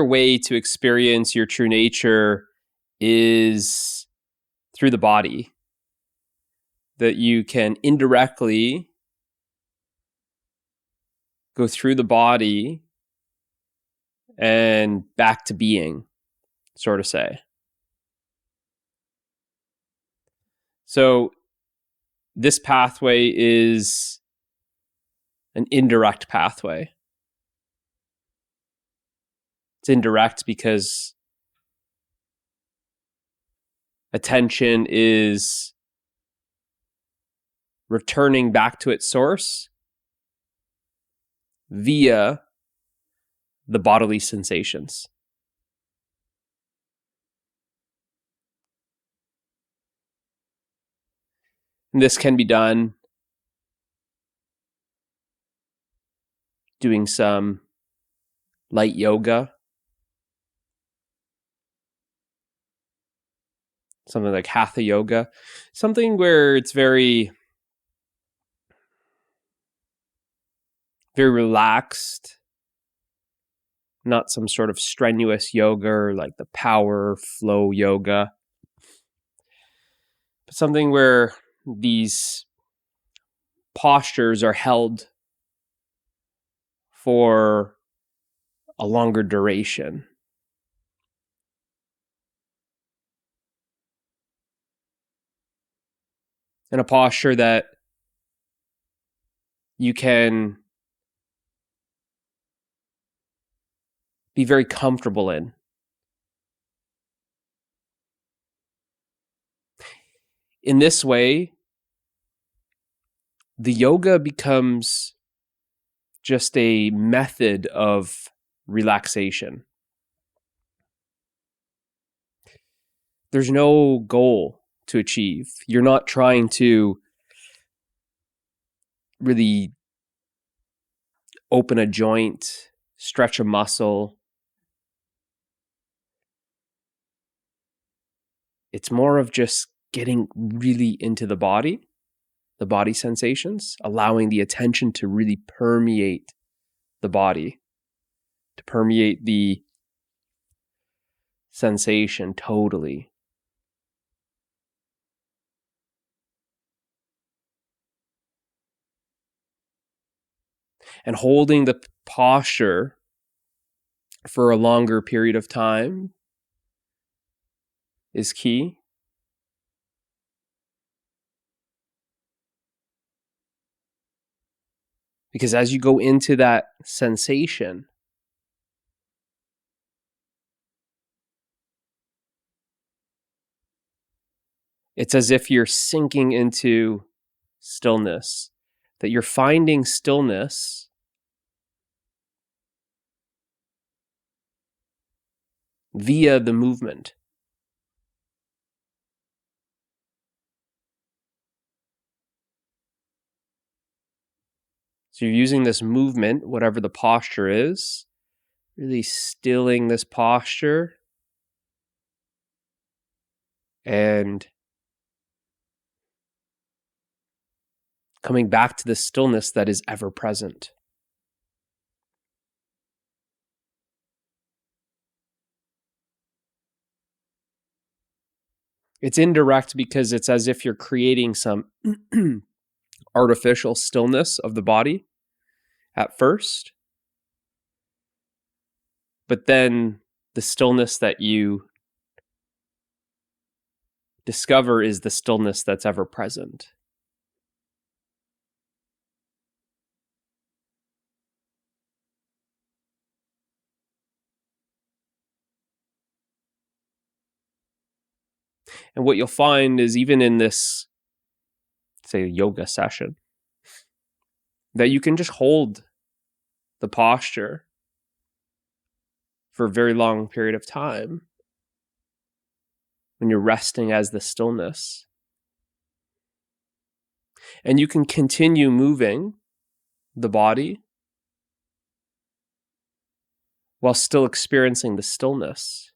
way to experience your true nature is through the body. That you can indirectly go through the body and back to being, sort of say. So this pathway is an indirect pathway. It's indirect because attention is returning back to its source via the bodily sensations. And this can be done doing some light yoga, something like hatha yoga, something where it's very, very relaxed, not some sort of strenuous yoga or like the power flow yoga, but something where these postures are held for a longer duration. And a posture that you can be very comfortable in. In this way, the yoga becomes just a method of relaxation. There's no goal to achieve. You're not trying to really open a joint, stretch a muscle. It's more of just getting really into the body sensations, allowing the attention to really permeate the body, to permeate the sensation totally. And holding the posture for a longer period of time is key. Because as you go into that sensation, it's as if you're sinking into stillness, that you're finding stillness via the movement. So you're using this movement, whatever the posture is, really stilling this posture and coming back to the stillness that is ever present. It's indirect because it's as if you're creating some artificial stillness of the body at first, but then the stillness that you discover is the stillness that's ever present. And what you'll find is even in this, say, yoga session, that you can just hold the posture for a very long period of time when you're resting as the stillness. And you can continue moving the body while still experiencing the stillness.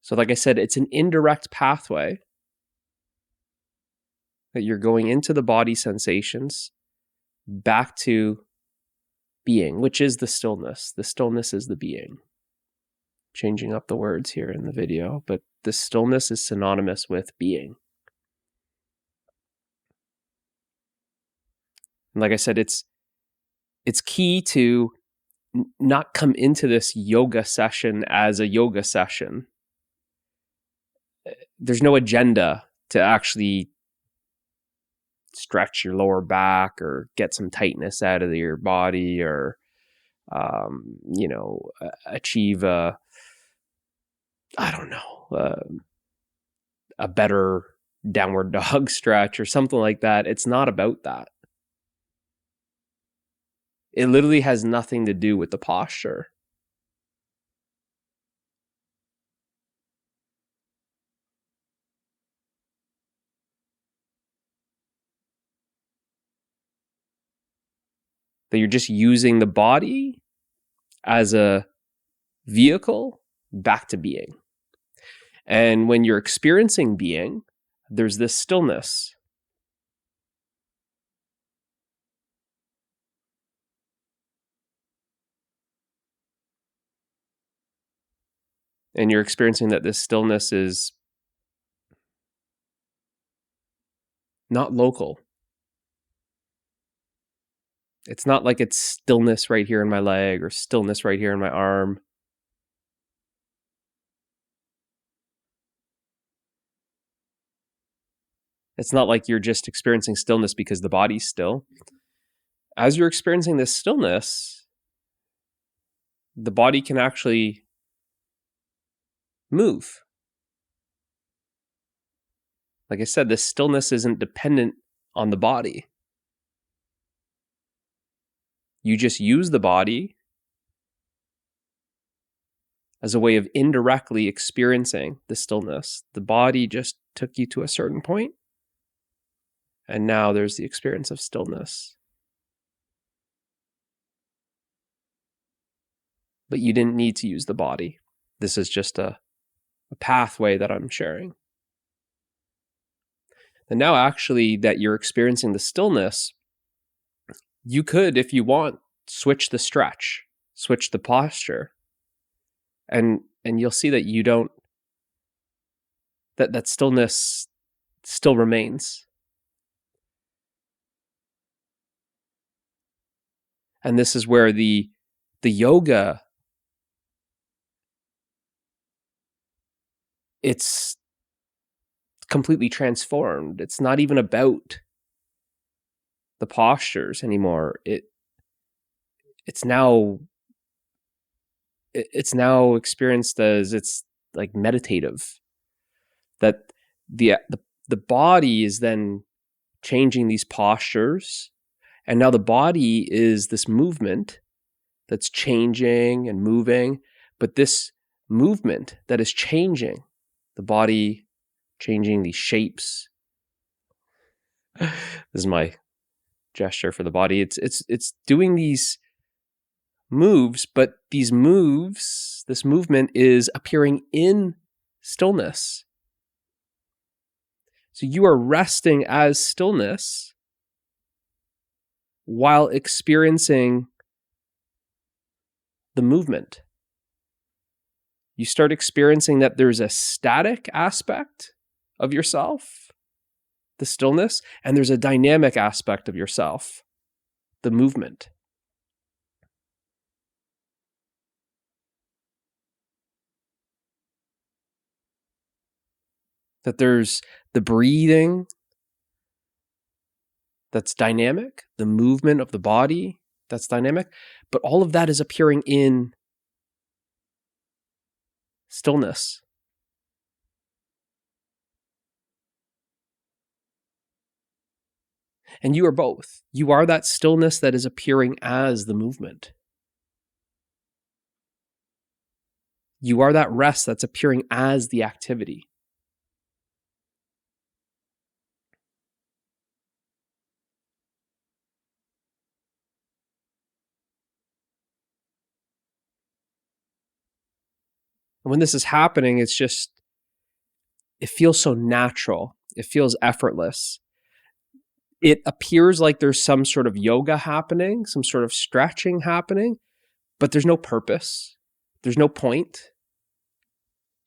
So like I said, it's an indirect pathway that you're going into the body sensations back to being, which is the stillness. The stillness is the being. Changing up the words here in the video, but the stillness is synonymous with being. And like I said, it's key to not come into this yoga session as a yoga session. There's no agenda to actually stretch your lower back or get some tightness out of your body or, achieve a better downward dog stretch or something like that. It's not about that. It literally has nothing to do with the posture. That you're just using the body as a vehicle back to being. And when you're experiencing being, there's this stillness. And you're experiencing that this stillness is not local. It's not like it's stillness right here in my leg or stillness right here in my arm. It's not like you're just experiencing stillness because the body's still. As you're experiencing this stillness, the body can actually move. Like I said, this stillness isn't dependent on the body. You just use the body as a way of indirectly experiencing the stillness. The body just took you to a certain point, and now there's the experience of stillness. But you didn't need to use the body. This is just a pathway that I'm sharing. And now actually that you're experiencing the stillness, you could, if you want, switch the stretch, switch the posture. And you'll see that you don't, that stillness still remains. And this is where the yoga, it's completely transformed. It's not even about the postures anymore. It's now experienced as it's like meditative. That the body is then changing these postures, and now the body is this movement that's changing and moving, but this movement that is changing the body, changing these shapes. This is my gesture for the body. It's doing these moves, but these moves, this movement is appearing in stillness. So you are resting as stillness while experiencing the movement. You start experiencing that there's a static aspect of yourself, the stillness, and there's a dynamic aspect of yourself, the movement. That there's the breathing that's dynamic, the movement of the body that's dynamic, but all of that is appearing in stillness. And you are both. You are that stillness that is appearing as the movement. You are that rest that's appearing as the activity. And when this is happening, it feels so natural. It feels effortless. it appears like there's some sort of yoga happening, some sort of stretching happening, but there's no purpose. There's no point.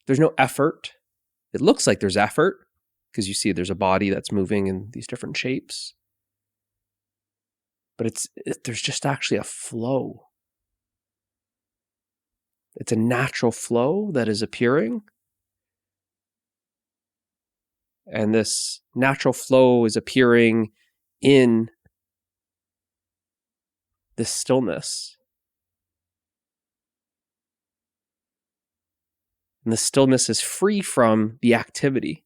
There's no effort. It looks like there's effort because you see there's a body that's moving in these different shapes. But there's just actually a flow. It's a natural flow that is appearing. And this natural flow is appearing in this stillness. And the stillness is free from the activity.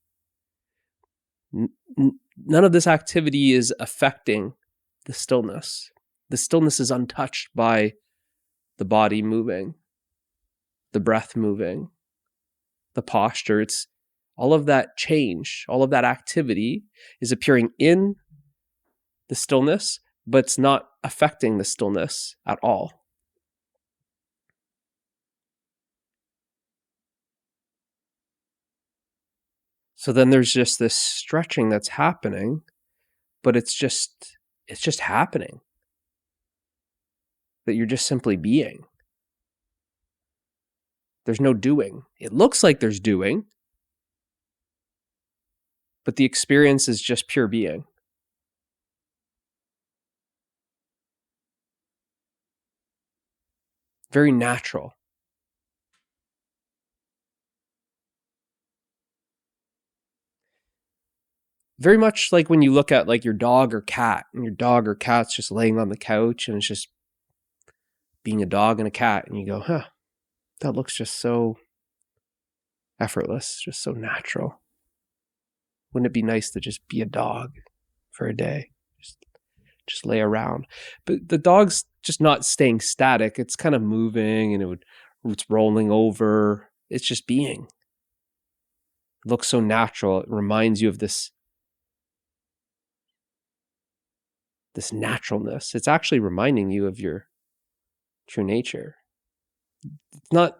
None of this activity is affecting the stillness. The stillness is untouched by the body moving, the breath moving, the posture. It's all of that change, all of that activity is appearing in the stillness, but it's not affecting the stillness at all. So then there's just this stretching that's happening, but it's just happening. That you're just simply being. There's no doing. It looks like there's doing, but the experience is just pure being. Very natural. Very much like when you look at like your dog or cat, and your dog or cat's just laying on the couch and it's just being a dog and a cat, and you go, huh, that looks just so effortless, just so natural. Wouldn't it be nice to just be a dog for a day? Just lay around. But the dog's just not staying static. It's kind of moving and it's rolling over. It's just being. It looks so natural. It reminds you of this naturalness. It's actually reminding you of your true nature. It's not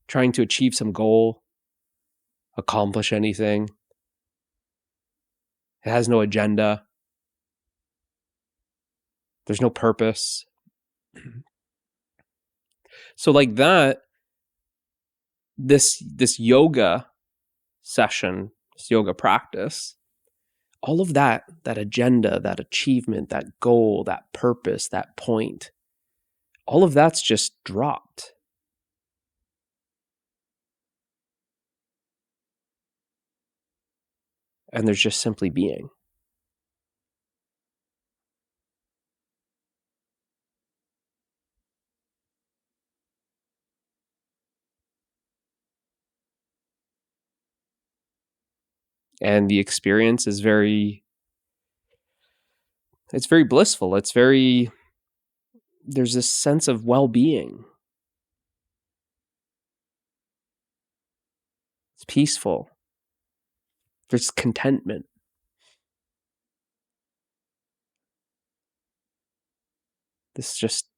trying to achieve some goal, accomplish anything. It has no agenda. There's no purpose. So like that, this yoga session, this yoga practice, all of that agenda, that achievement, that goal, that purpose, that point, all of that's just dropped. And there's just simply being. And the experience is very blissful. There's this sense of well-being. It's peaceful. There's contentment. This just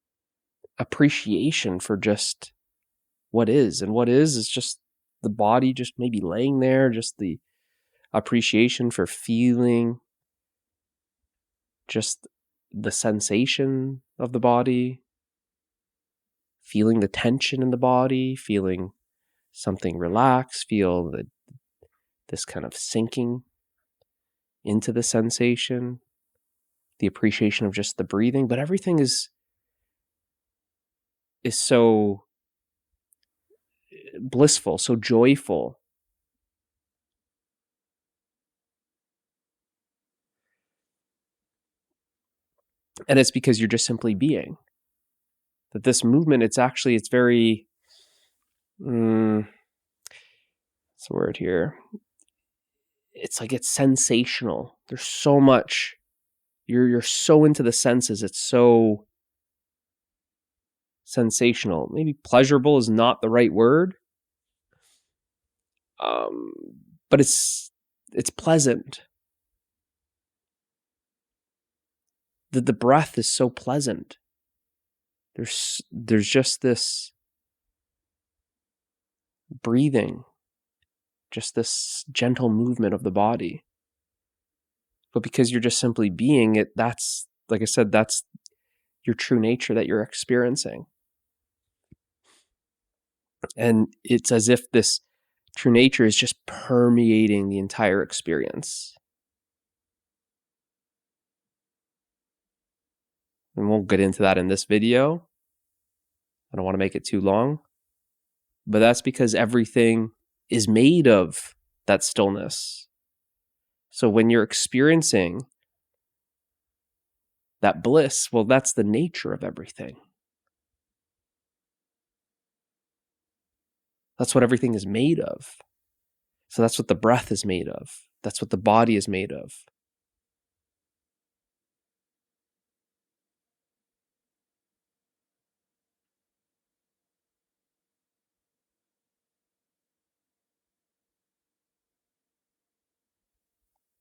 appreciation for just what is. And what is just the body just maybe laying there, just the appreciation for feeling just the sensation of the body, feeling the tension in the body, feeling something relax, feel this kind of sinking into the sensation, the appreciation of just the breathing, but everything is so blissful, so joyful. And it's because you're just simply being. That this movement, it's very, what's the word here? It's like it's sensational. There's so much. You're so into the senses. It's so sensational. Maybe pleasurable is not the right word. But it's pleasant. The breath is so pleasant. There's just this breathing, just this gentle movement of the body. But because you're just simply being it, that's, like I said, that's your true nature that you're experiencing. And it's as if this true nature is just permeating the entire experience. And we'll get into that in this video. I don't want to make it too long. But that's because everything is made of that stillness. So when you're experiencing that bliss, well, that's the nature of everything. That's what everything is made of. So that's what the breath is made of. That's what the body is made of.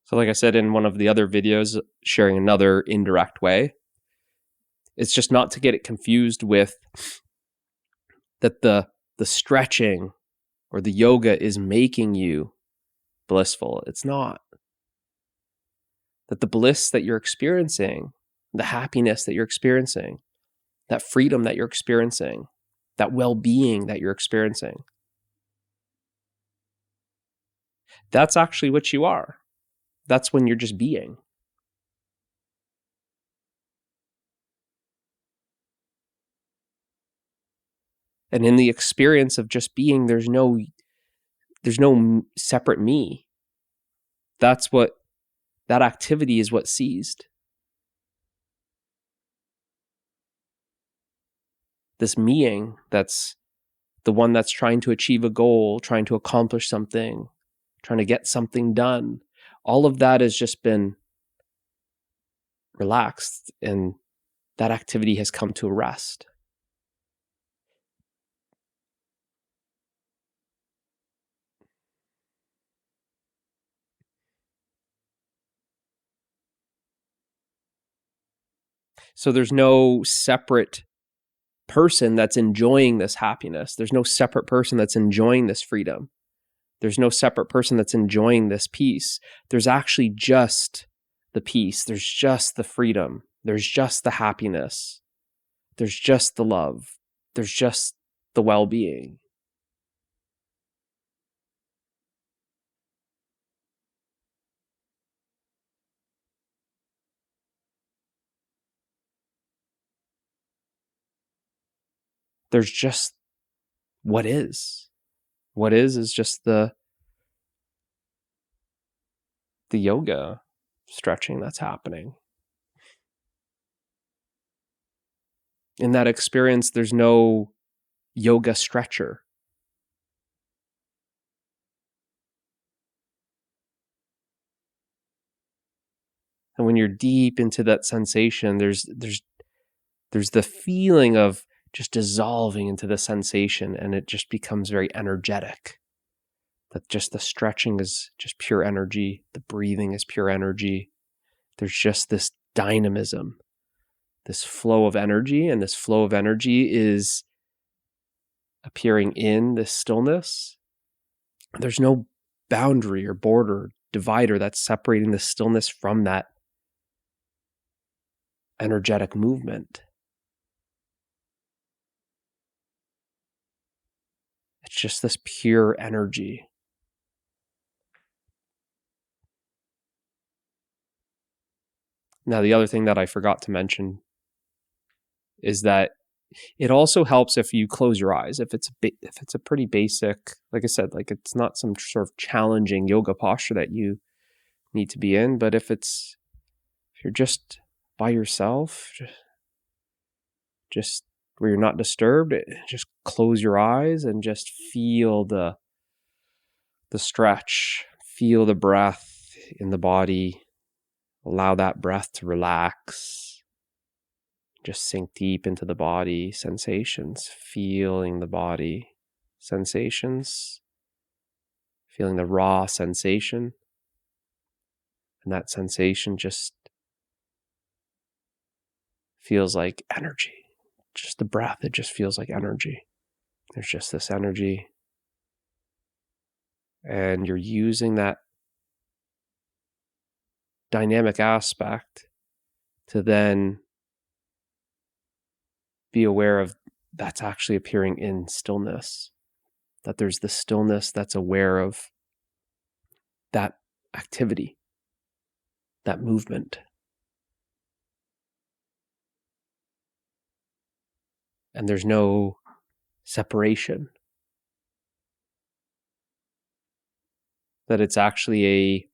So like I said in one of the other videos, sharing another indirect way, it's just not to get it confused with that the stretching or the yoga is making you blissful. It's not. That the bliss that you're experiencing, the happiness that you're experiencing, that freedom that you're experiencing, that well-being that you're experiencing, that's actually what you are. That's when you're just being. And in the experience of just being, there's no separate me. That's what, that activity is what ceased. This meing, that's the one that's trying to achieve a goal, trying to accomplish something, trying to get something done. All of that has just been relaxed, and that activity has come to a rest. So there's no separate person that's enjoying this happiness. There's no separate person that's enjoying this freedom. There's no separate person that's enjoying this peace. There's actually just the peace. There's just the freedom. There's just the happiness. There's just the love. There's just the well-being. There's just what is. What is just the yoga stretching that's happening. In that experience, there's no yoga stretcher. And when you're deep into that sensation, there's the feeling of just dissolving into the sensation, and it just becomes very energetic. That just the stretching is just pure energy. The breathing is pure energy. There's just this dynamism, this flow of energy, and this flow of energy is appearing in this stillness. There's no boundary or border, divider that's separating the stillness from that energetic movement. It's just this pure energy. Now, the other thing that I forgot to mention is that it also helps if you close your eyes. If it's a pretty basic, like I said, like it's not some sort of challenging yoga posture that you need to be in, but if you're just by yourself, just where you're not disturbed, just close your eyes and just feel the stretch, feel the breath in the body. Allow that breath to relax. Just sink deep into the body, sensations, feeling the body, sensations, feeling the raw sensation. And that sensation just feels like energy. Just the breath, it just feels like energy. There's just this energy. And you're using that dynamic aspect to then be aware of that's actually appearing in stillness, that there's the stillness that's aware of that activity, that movement. And there's no separation. That it's actually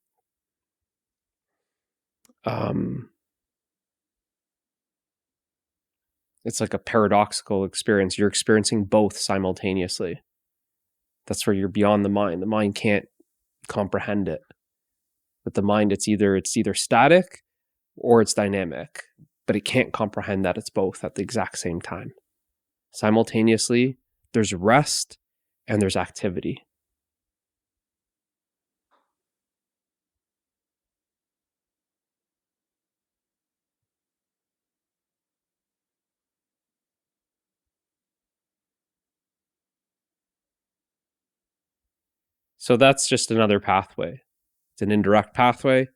it's like a paradoxical experience. You're experiencing both simultaneously. That's where you're beyond the mind. The mind can't comprehend it. But the mind, it's either static or it's dynamic, but it can't comprehend that it's both at the exact same time. Simultaneously, there's rest and there's activity. So that's just another pathway. It's an indirect pathway,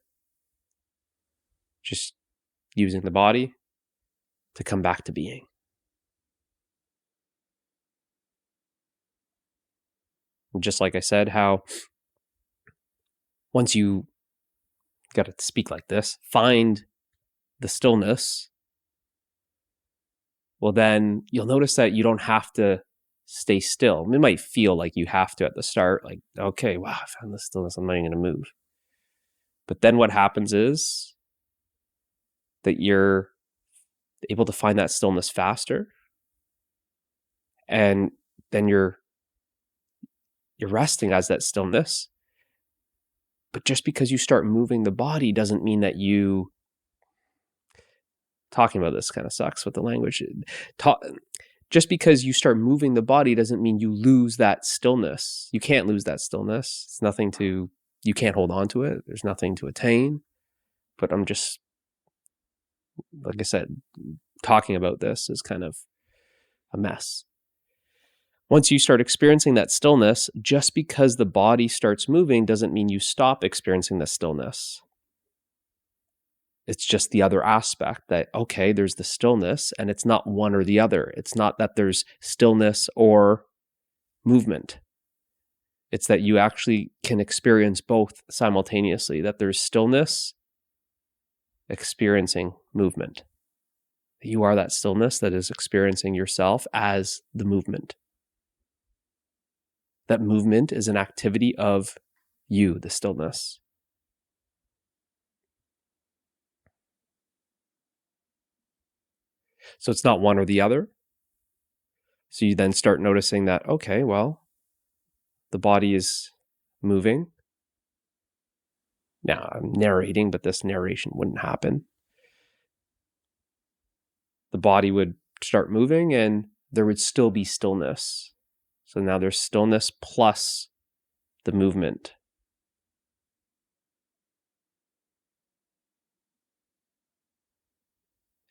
just using the body to come back to being. And just like I said, how once you got to speak like this, find the stillness, well, then you'll notice that you don't have to stay still. It might feel like you have to at the start, like, okay, wow, I found the stillness, I'm not even going to move. But then what happens is that you're able to find that stillness faster, and then you're resting as that stillness. But just because you start moving the body doesn't mean that you... Talking about this kind of sucks with the language. Just because you start moving the body doesn't mean you lose that stillness. You can't lose that stillness. It's nothing to... You can't hold on to it. There's nothing to attain. But I'm just... Like I said, talking about this is kind of a mess. Once you start experiencing that stillness, just because the body starts moving doesn't mean you stop experiencing the stillness. It's just the other aspect that, okay, there's the stillness, and it's not one or the other. It's not that there's stillness or movement. It's that you actually can experience both simultaneously, that there's stillness experiencing movement. You are that stillness that is experiencing yourself as the movement. That movement is an activity of you, the stillness. So it's not one or the other. So you then start noticing that, okay, well, the body is moving. Now I'm narrating, but this narration wouldn't happen. The body would start moving and there would still be stillness. So now there's stillness plus the movement.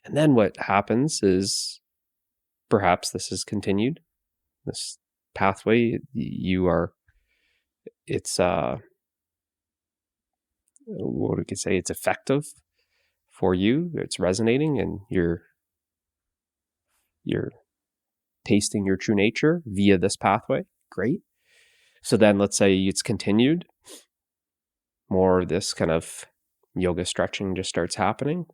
And then what happens is, perhaps this is continued, this pathway, it's what we could say, it's effective for you, it's resonating, and you're tasting your true nature via this pathway. Great. So then let's say it's continued, more of this kind of yoga stretching just starts happening.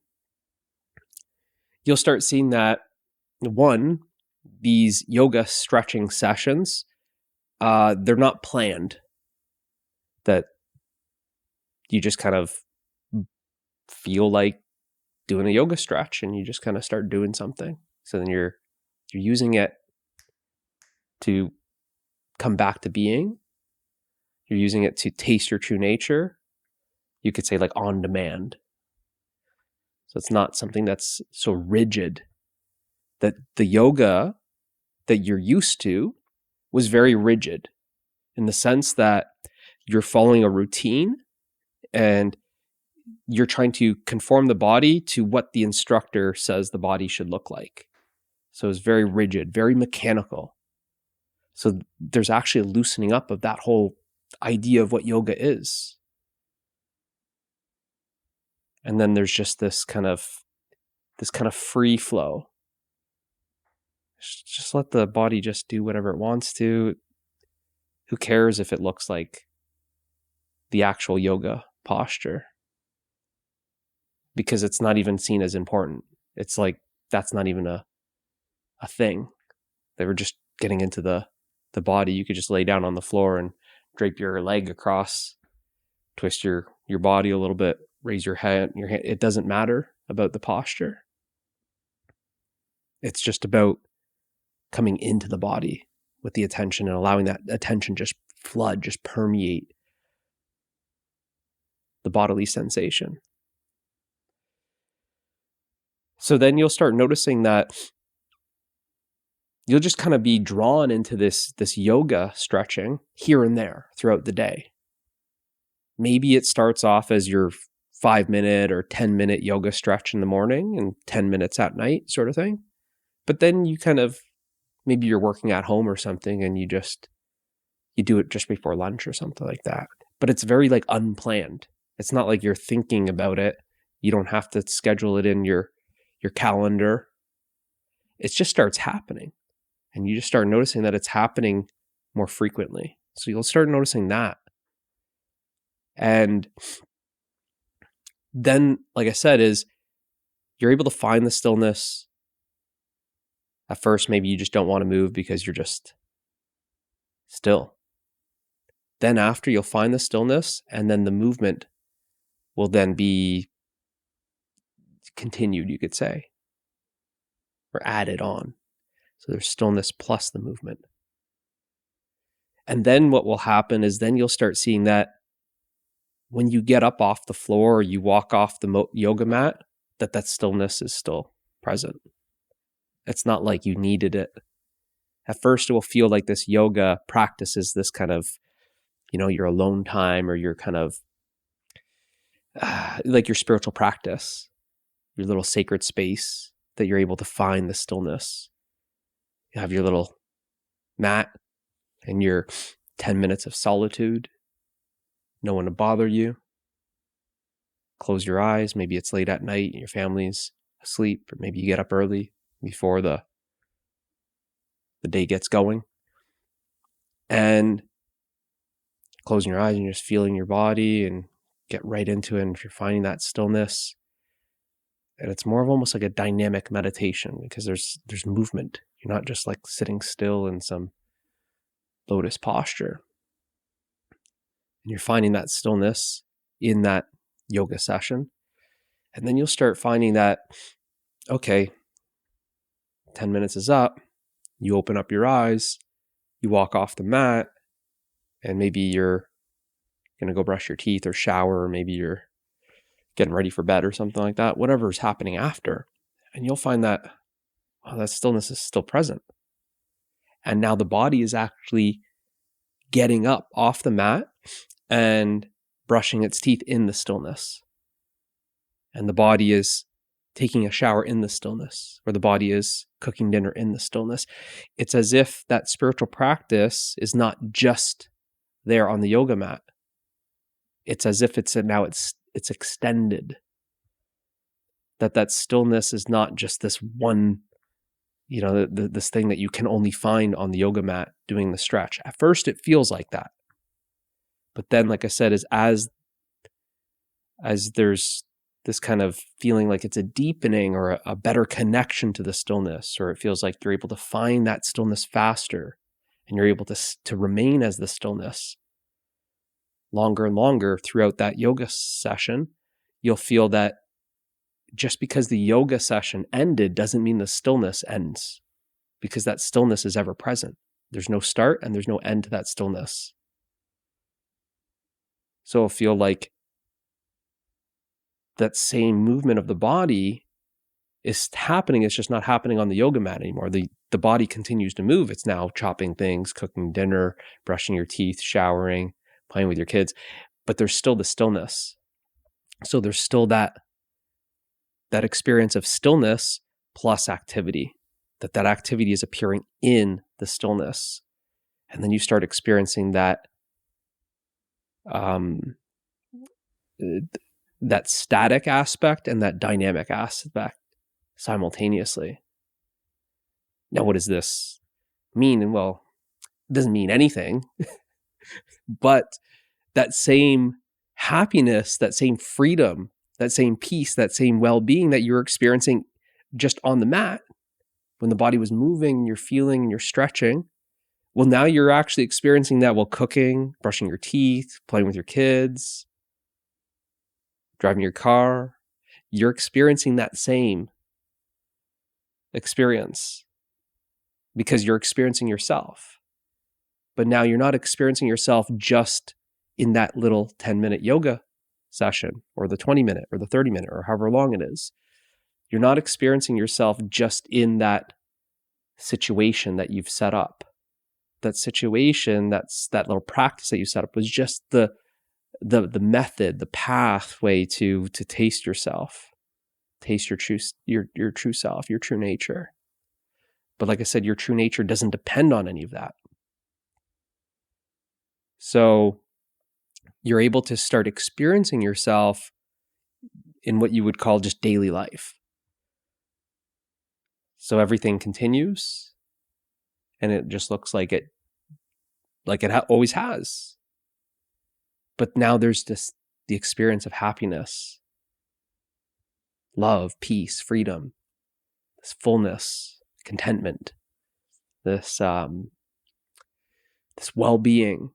You'll start seeing that, one, these yoga stretching sessions, they're not planned. That you just kind of feel like doing a yoga stretch and you just kind of start doing something. So then you're using it to come back to being. You're using it to taste your true nature. You could say like on demand. So it's not something that's so rigid. That the yoga that you're used to was very rigid in the sense that you're following a routine and you're trying to conform the body to what the instructor says the body should look like. So it's very rigid, very mechanical. So there's actually a loosening up of that whole idea of what yoga is. And then there's just this kind of free flow. Just let the body just do whatever it wants to. Who cares if it looks like the actual yoga posture? Because it's not even seen as important. It's like, that's not even a thing. They were just getting into the body. You could just lay down on the floor and drape your leg across, twist your body a little bit, raise your hand. It doesn't matter about the posture. It's just about coming into the body with the attention and allowing that attention just flood, just permeate the bodily sensation. So then you'll start noticing that you'll just kind of be drawn into this yoga stretching here and there throughout the day. Maybe it starts off as your 5-minute or 10-minute yoga stretch in the morning and 10 minutes at night sort of thing. But then you kind of, maybe you're working at home or something and you do it just before lunch or something like that. But it's very like unplanned. It's not like you're thinking about it. You don't have to schedule it in your calendar. It just starts happening. And you just start noticing that it's happening more frequently. So you'll start noticing that. And then, like I said, is you're able to find the stillness. At first, maybe you just don't want to move because you're just still. Then after, you'll find the stillness, and then the movement will then be continued, you could say, or added on. So there's stillness plus the movement. And then what will happen is then you'll start seeing that when you get up off the floor or you walk off the yoga mat, that stillness is still present. It's not like you needed it. At first, it will feel like this yoga practice is this kind of, your alone time, or your kind of like your spiritual practice, your little sacred space that you're able to find the stillness. You have your little mat and your 10 minutes of solitude. No one to bother you. Close your eyes. Maybe it's late at night and your family's asleep, or maybe you get up early before the day gets going. And closing your eyes and just feeling your body and get right into it. And if you're finding that stillness, and it's more of almost like a dynamic meditation because there's movement. You're not just like sitting still in some lotus posture. And you're finding that stillness in that yoga session. And then you'll start finding that, okay, 10 minutes is up. You open up your eyes, you walk off the mat, and maybe you're going to go brush your teeth or shower, or maybe you're getting ready for bed or something like that, whatever's happening after. And you'll find that, that stillness is still present. And now the body is actually getting up off the mat and brushing its teeth in the stillness. And the body is taking a shower in the stillness, or the body is cooking dinner in the stillness. It's as if that spiritual practice is not just there on the yoga mat. It's as if it's extended. That stillness is not just this one, this thing that you can only find on the yoga mat doing the stretch. At first, it feels like that. But then, like I said, as there's this kind of feeling like it's a deepening or a better connection to the stillness, or it feels like you're able to find that stillness faster and you're able to remain as the stillness longer and longer throughout that yoga session, you'll feel that just because the yoga session ended doesn't mean the stillness ends, because that stillness is ever present. There's no start and there's no end to that stillness. So it'll feel like that same movement of the body is happening. It's just not happening on the yoga mat anymore. The body continues to move. It's now chopping things, cooking dinner, brushing your teeth, showering, playing with your kids, but there's still the stillness. So there's still that experience of stillness plus activity, that activity is appearing in the stillness. And then you start experiencing that that static aspect and that dynamic aspect simultaneously. Now, what does this mean? Well, it doesn't mean anything, but that same happiness, that same freedom, that same peace, that same well-being that you're experiencing just on the mat, when the body was moving, you're feeling and you're stretching. Well, now you're actually experiencing that while cooking, brushing your teeth, playing with your kids, driving your car. You're experiencing that same experience because you're experiencing yourself. But now you're not experiencing yourself just in that little 10-minute yoga session or the 20-minute or the 30-minute or however long it is. You're not experiencing yourself just in that situation that you've set up. That situation, that little practice that you set up was just the method, the pathway to taste yourself, taste your true self, your true nature. But like I said, your true nature doesn't depend on any of that. So you're able to start experiencing yourself in what you would call just daily life. So everything continues, and it just looks like it always has. But now there's the experience of happiness, love, peace, freedom, this fullness, contentment, this well-being,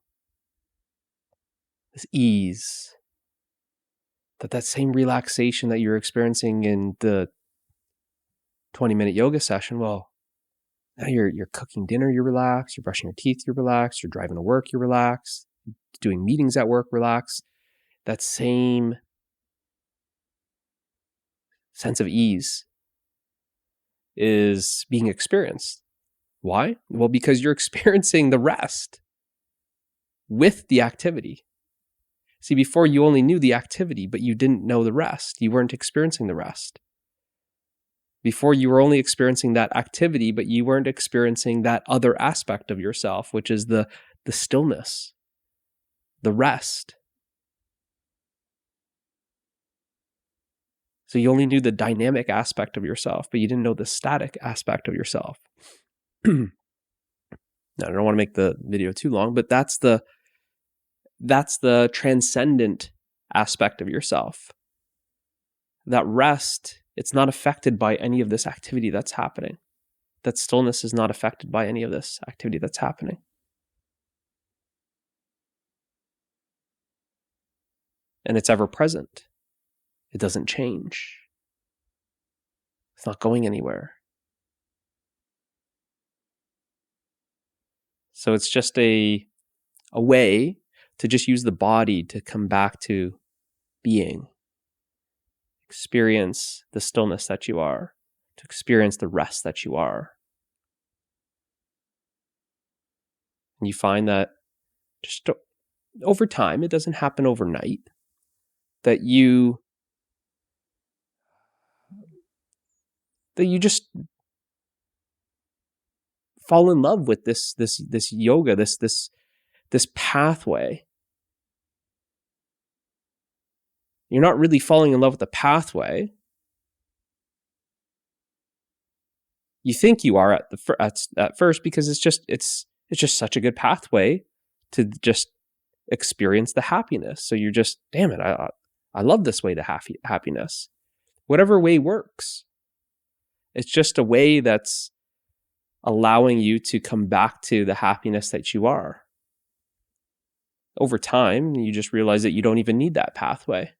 this ease, that same relaxation that you're experiencing in the 20-minute yoga session. Well, now you're cooking dinner, you're relaxed, you're brushing your teeth, you're relaxed, you're driving to work, you're relaxed, doing meetings at work, relaxed. That same sense of ease is being experienced. Why? Well, because you're experiencing the rest with the activity. See, before you only knew the activity, but you didn't know the rest. You weren't experiencing the rest. Before you were only experiencing that activity, but you weren't experiencing that other aspect of yourself, which is the stillness, the rest. So you only knew the dynamic aspect of yourself, but you didn't know the static aspect of yourself. Now, I don't want to make the video too long, but that's the transcendent aspect of yourself. That rest, it's not affected by any of this activity that's happening. That stillness is not affected by any of this activity that's happening. And it's ever present. It doesn't change. It's not going anywhere. So it's just a way to just use the body to come back to being. Experience the stillness that you are. To experience the rest that you are. And you find that just over time, it doesn't happen overnight, that you just fall in love with this yoga, this pathway. You're not really falling in love with the pathway. You think you are at first because it's just such a good pathway to just experience the happiness. So you're just, damn it, I love this way to happiness. Whatever way works. It's just a way that's allowing you to come back to the happiness that you are. Over time, you just realize that you don't even need that pathway.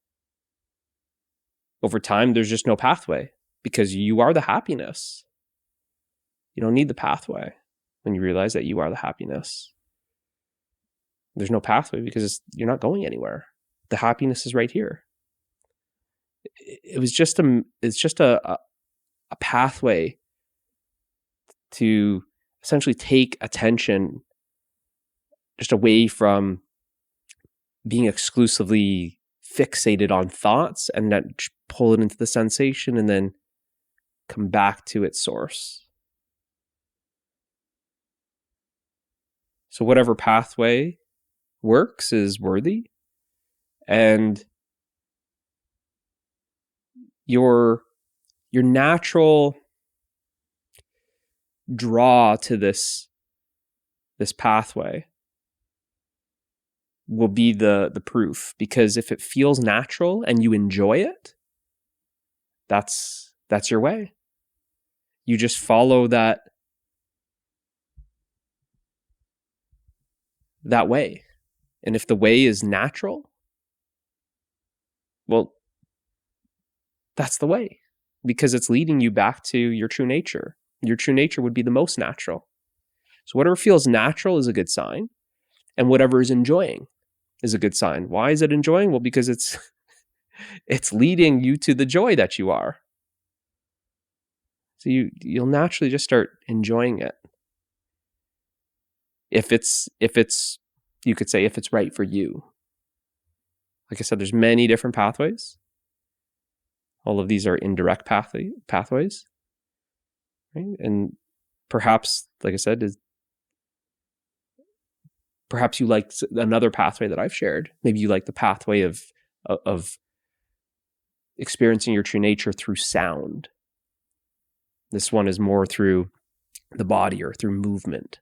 Over time, there's just no pathway because you are the happiness. You don't need the pathway when you realize that you are the happiness. There's no pathway because you're not going anywhere. The happiness is right here. It's just a pathway to essentially take attention just away from being exclusively fixated on thoughts and then pull it into the sensation and then come back to its source. So whatever pathway works is worthy. And your natural draw to this pathway will be the proof, because if it feels natural and you enjoy it, that's your way. You just follow that way. And if the way is natural, well, that's the way, because it's leading you back to your true nature. Your true nature would be the most natural. So whatever feels natural is a good sign, and whatever is enjoying is a good sign. Why is it enjoying? Well, because it's leading you to the joy that you are. So you'll naturally just start enjoying it. If it's you could say, if it's right for you. Like I said, there's many different pathways. All of these are indirect pathways. Right? And perhaps, like I said, perhaps you like another pathway that I've shared. Maybe you like the pathway of experiencing your true nature through sound. This one is more through the body or through movement.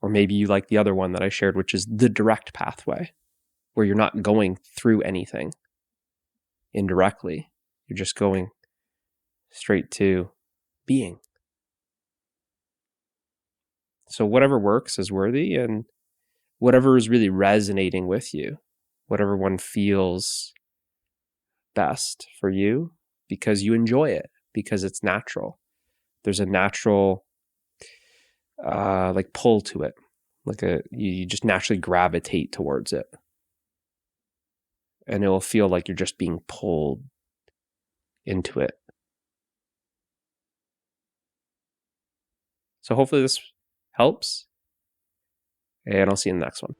Or maybe you like the other one that I shared, which is the direct pathway, where you're not going through anything indirectly. You're just going straight to being. So whatever works is worthy, and whatever is really resonating with you, whatever one feels best for you, because you enjoy it, because it's natural. There's a natural like pull to it, like you just naturally gravitate towards it, and it will feel like you're just being pulled into it. So hopefully this helps, and I'll see you in the next one.